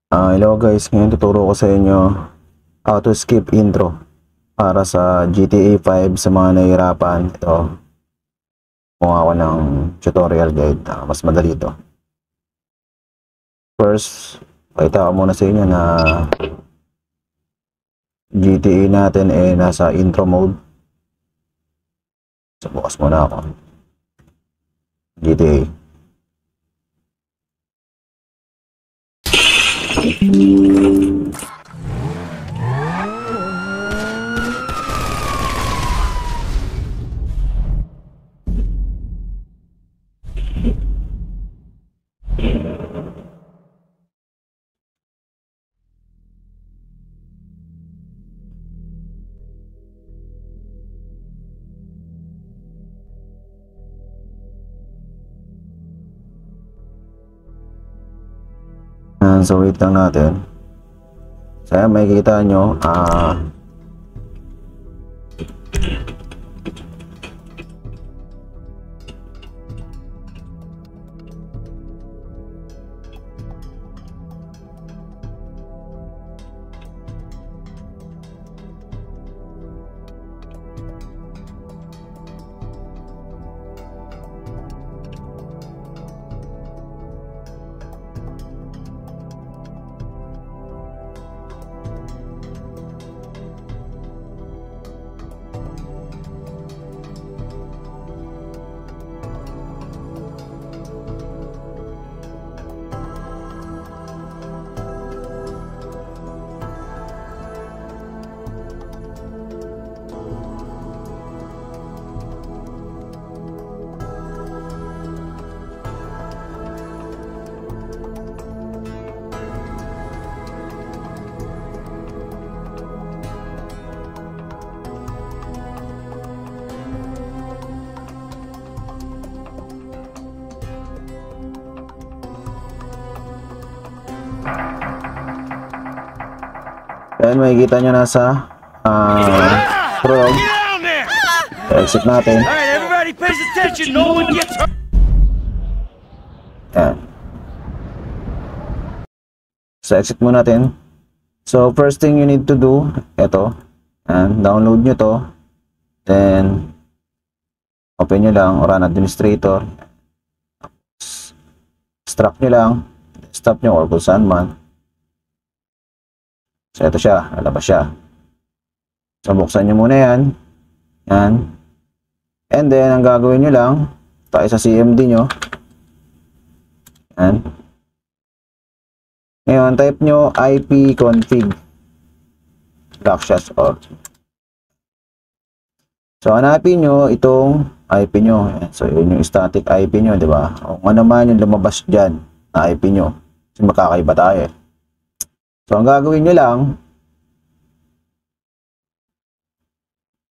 Hello guys, ngayon tuturo ko sa inyo how to skip intro para sa GTA 5 sa mga nahihirapan. Ito, kumuha ako ng tutorial guide. Mas madali ito. First, pakita ko muna sa inyo na GTA natin nasa intro mode. So, bukas muna ako. GTA. So wait lang natin. So ayan, makikita nyo ayan, makikita nyo nasa prog. Exit natin. Ayan. So exit muna natin. So first thing you need to do, ito, and download nyo to, then open nyo lang, or run administrator, extract nyo lang, stop nyo or kung saan man. So ito siya, lalabas siya. So buksan nyo muna yan. Yan. And then ang gagawin nyo lang, tayo sa CMD nyo. Yan. Ngayon, type nyo ipconfig /or. So hanapin nyo itong IP nyo. Yan. So yun yung static IP nyo, di ba? Kung ano man yung lumabas dyan na IP nyo. Kasi makakaiba tayo eh. So, ang gagawin nyo lang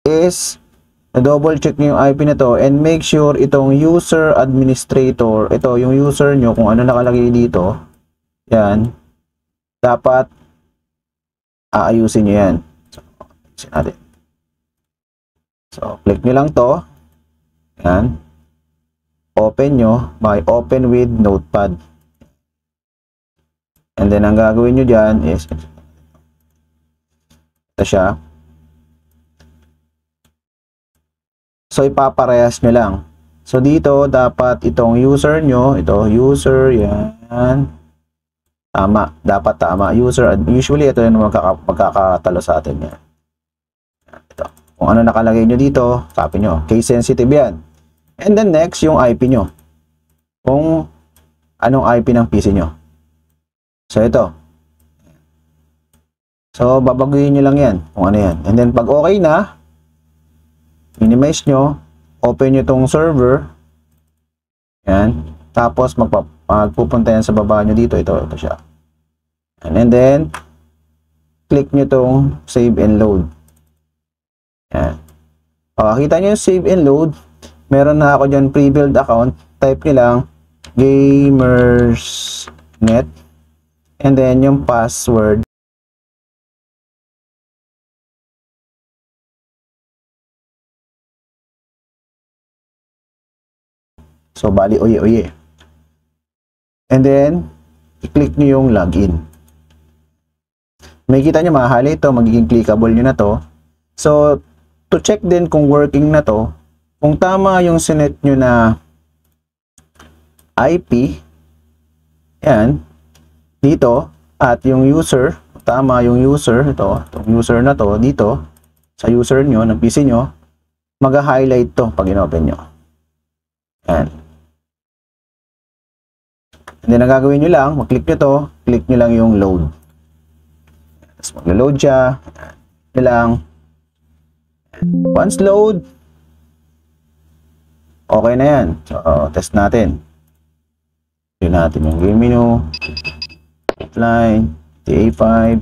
is double check nyo yung IP na to and make sure itong user administrator, ito yung user nyo, kung ano nakalagay dito, yan, dapat aayusin nyo yan. So, ayusin natin. So, click nyo lang to, yan, open nyo by open with notepad. And then, ang gagawin nyo dyan is, ito siya. So, ipaparehas nyo lang. So, dito, dapat itong user nyo, ito, user, yan. Tama, dapat tama. User, usually, ito yung magkakatalo sa atin yan. Ito. Kung ano nakalagay nyo dito, copy nyo. Case sensitive yan. And then, next, yung IP nyo. Kung anong IP ng PC nyo. So, ito. So, babaguhin nyo lang yan. Kung ano yan. And then, pag okay na, minimize nyo, open nyo tong server. Yan. Tapos, magpupunta yan sa baba nyo dito. Ito siya. And then, click nyo tong save and load. Yan. Kita nyo yung save and load. Meron na ako dyan pre-build account. Type nyo lang, gamersnet. And then, yung password. So, bali, oye. And then, i-click nyo yung login. Makikita nyo, ma-highlight to, magiging clickable nyo na to. So, to check din kung working na to, kung tama yung sinet nyo na IP, yan, dito, at yung user, tama yung user, itong user na to, dito, sa user nyo, ng PC nyo, mag-highlight to pag in-open nyo. Yan. And then, ang gagawin nyo lang, mag-click nyo to, click nyo lang yung load. Tapos mag-load siya, nyo lang. Once load, okay na yan. So, test natin. Yun natin yung game menu, offline, TA5.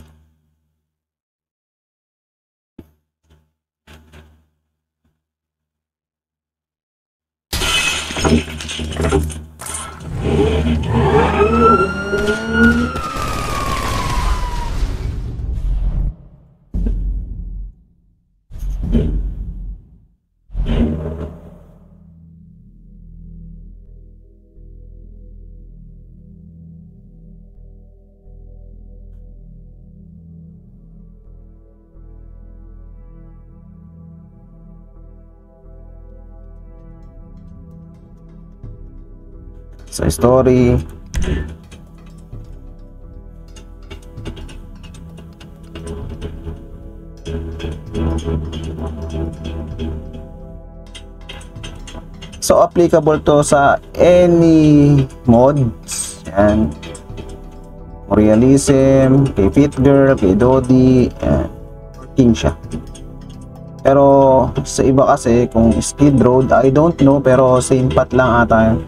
Sa story, so applicable to sa any mods. Yan, realism, kay Fit Girl, kay Dodi, yan, working siya. Pero sa iba kasi, kung Skid Road, I don't know, pero same path lang ata yan.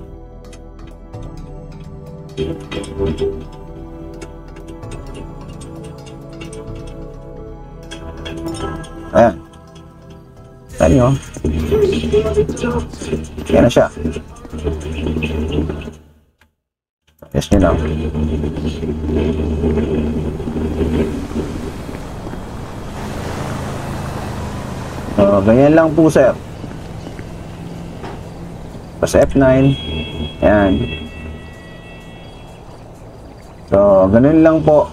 Ayan. Ayan nyo. Ayan na siya. Yes nyo lang. Ganyan lang po, sir. Sa F9. Ayan. So, ganun lang po.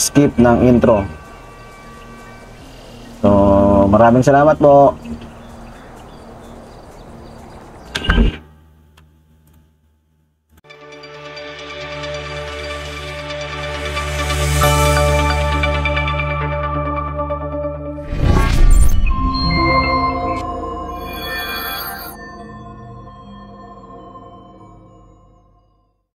Skip ng intro. So, maraming salamat po.